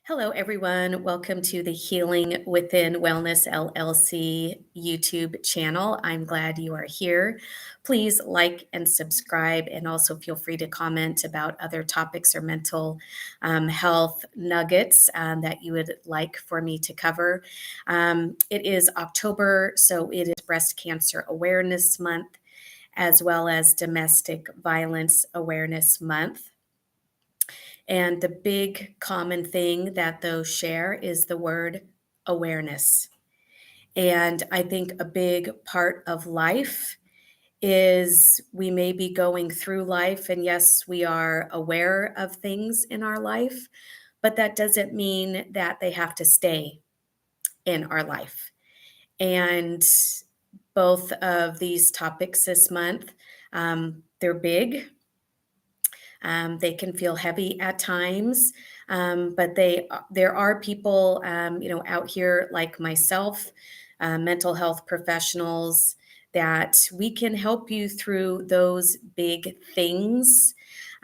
Hello, everyone. Welcome to the Healing Within Wellness LLC YouTube channel. I'm glad you are here. Please like and subscribe, and also feel free to comment about other topics or mental health nuggets that you would like for me to cover. It is October, so it is Breast Cancer Awareness Month, as well as Domestic Violence Awareness Month. And the big common thing that those share is the word awareness. And I think a big part of life is we may be going through life, and yes, we are aware of things in our life, but that doesn't mean that they have to stay in our life. And both of these topics this month, they're big. They can feel heavy at times, but there are people, out here like myself, mental health professionals, that we can help you through those big things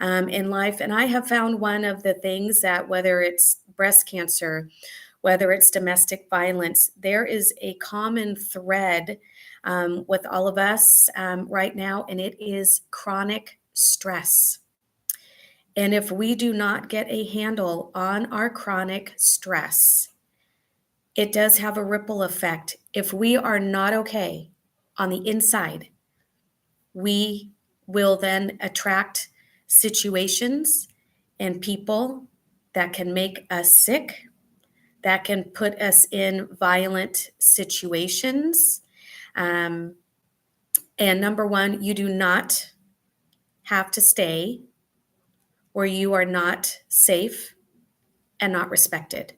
in life. And I have found one of the things that, whether it's breast cancer, whether it's domestic violence, there is a common thread with all of us right now, and it is chronic stress. And if we do not get a handle on our chronic stress, it does have a ripple effect. If we are not okay on the inside, we will then attract situations and people that can make us sick, that can put us in violent situations. And number one, you do not have to stay where you are not safe and not respected.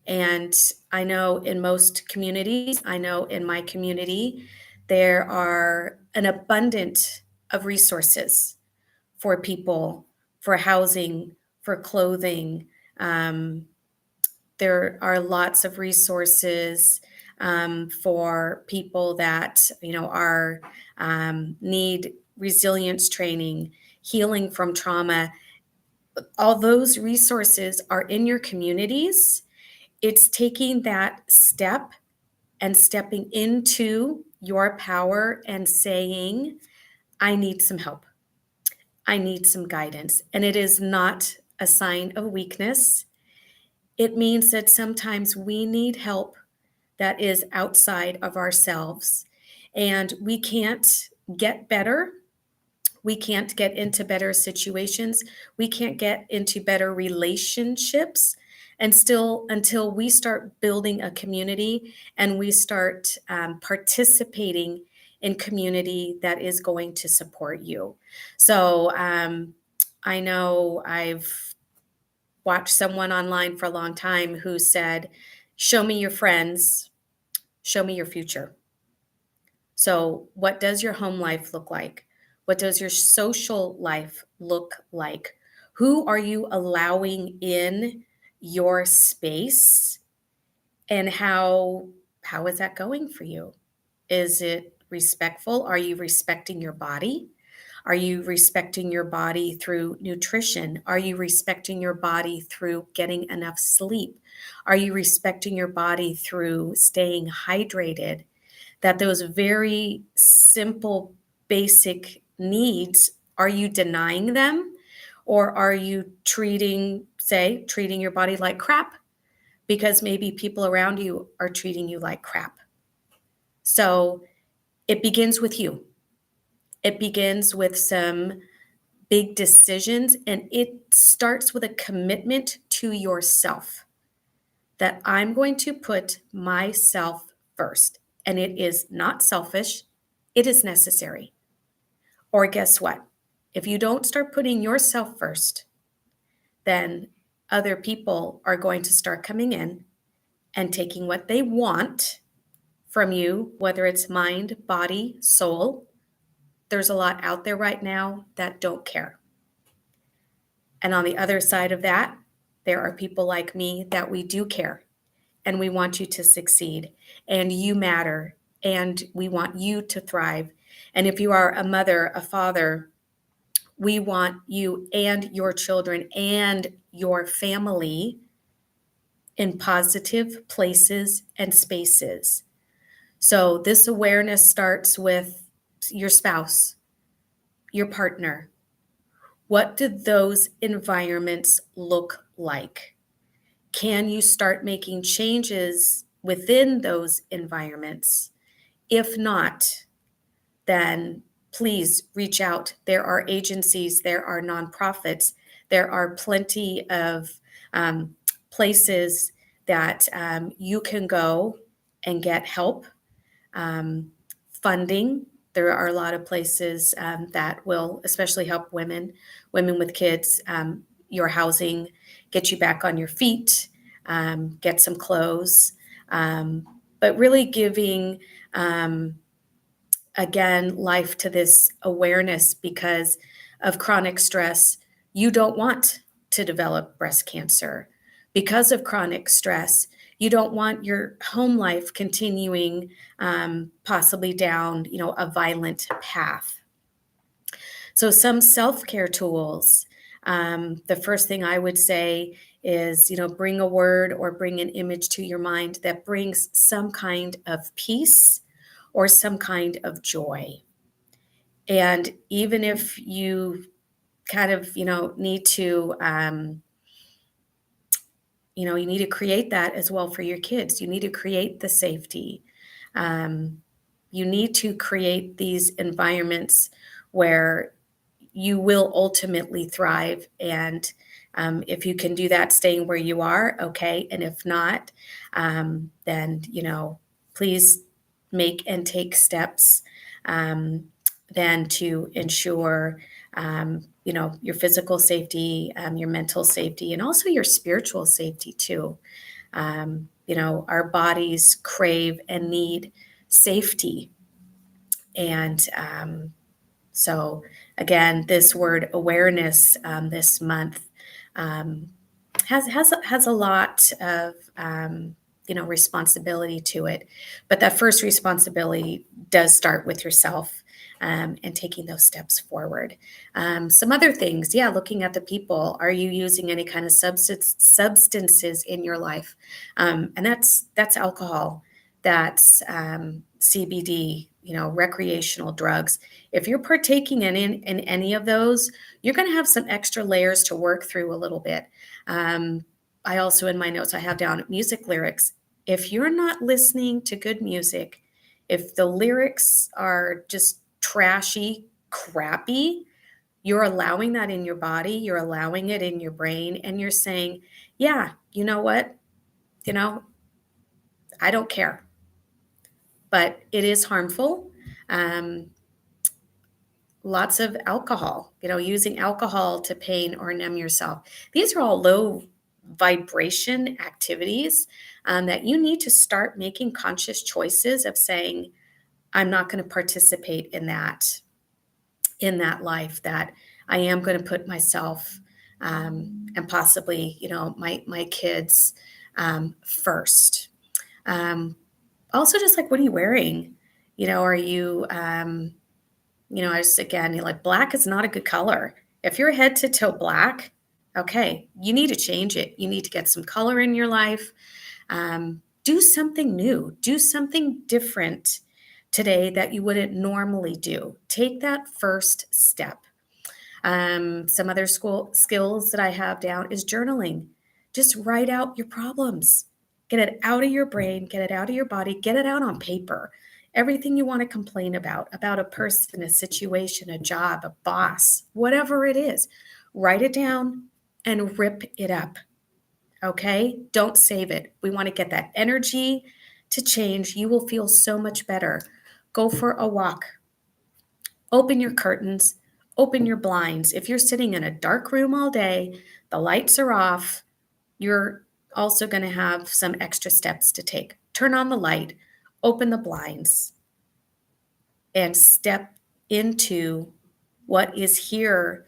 And I know in most communities, I know in my community, there are an abundance of resources for people, for housing, for clothing. There are lots of resources for people that are need resilience training, healing from trauma. All those resources are in your communities. It's taking that step and stepping into your power and saying, I need some help. I need some guidance. And it is not a sign of weakness. It means that sometimes we need help that is outside of ourselves. And we can't get better. We can't get into better situations. We can't get into better relationships until we start building a community and we start participating in community that is going to support you. So I know I've watched someone online for a long time who said, show me your friends, show me your future. So what does your home life look like? What does your social life look like? Who are you allowing in your space? And how is that going for you? Is it respectful? Are you respecting your body? Are you respecting your body through nutrition? Are you respecting your body through getting enough sleep? Are you respecting your body through staying hydrated? That those very simple, basic needs, are you denying them? Or are you treating your body like crap? Because maybe people around you are treating you like crap. So it begins with you. It begins with some big decisions, and it starts with a commitment to yourself that I'm going to put myself first. And it is not selfish, it is necessary. Or guess what? If you don't start putting yourself first, then other people are going to start coming in and taking what they want from you, whether it's mind, body, soul. There's a lot out there right now that don't care. And on the other side of that, there are people like me that we do care, and we want you to succeed, and you matter, and we want you to thrive. And if you are a mother, a father, we want you and your children and your family in positive places and spaces. So this awareness starts with your spouse, your partner. What do those environments look like? Can you start making changes within those environments? If not, then please reach out. There are agencies, there are nonprofits, there are plenty of places that you can go and get help, um, funding. There are a lot of places that will especially help women with kids, your housing, get you back on your feet, get some clothes, but really giving again life to this awareness because of chronic stress. You don't want to develop breast cancer. Because of chronic stress, you don't want your home life continuing possibly down, a violent path. So some self-care tools. The first thing I would say is, bring a word or bring an image to your mind that brings some kind of peace or some kind of joy. And even if you kind of, need to, you need to create that as well for your kids. You need to create the safety. Um, you need to create these environments where you will ultimately thrive. And if you can do that, staying where you are, okay. And if not, then, please make and take steps then to ensure, your physical safety, your mental safety, and also your spiritual safety too. Our bodies crave and need safety. And so, again, this word awareness this month um, has a lot of responsibility to it, but that first responsibility does start with yourself and taking those steps forward. Some other things, yeah, looking at the people. Are you using any kind of substances in your life? And that's alcohol. That's CBD. Recreational drugs. If you're partaking in any of those, you're going to have some extra layers to work through a little bit. I also, in my notes, I have down music lyrics. If you're not listening to good music, if the lyrics are just trashy, crappy, you're allowing that in your body, you're allowing it in your brain, and you're saying, yeah, you know what? You know, I don't care. But it is harmful. Um, Lots of alcohol, using alcohol to pain or numb yourself. These are all low vibration activities that you need to start making conscious choices of saying, I'm not going to participate in that life, that I am going to put myself and possibly, my kids first. Also, just like, what are you wearing? Are you, I just, again, like, black is not a good color. If you're head to toe black, okay, you need to change it. You need to get some color in your life. Do something new. Do something different today that you wouldn't normally do. Take that first step. Some other skills that I have down is journaling. Just write out your problems. Get it out of your brain, get it out of your body, get it out on paper. Everything you want to complain about a person, a situation, a job, a boss, whatever it is, write it down and rip it up. Okay? Don't save it. We want to get that energy to change. You will feel so much better. Go for a walk. Open your curtains, open your blinds. If you're sitting in a dark room all day, the lights are off, you're also going to have some extra steps to take. Turn on the light, open the blinds, and step into what is here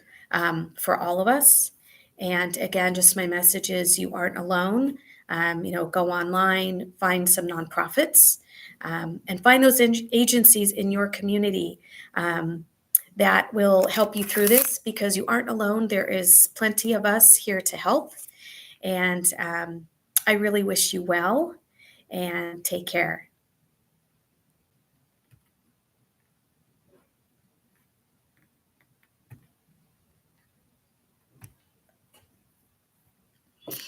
for all of us. And again, just my message is, you aren't alone. Go online, find some nonprofits, and find those agencies in your community that will help you through this, because you aren't alone. There is plenty of us here to help. And I really wish you well and take care.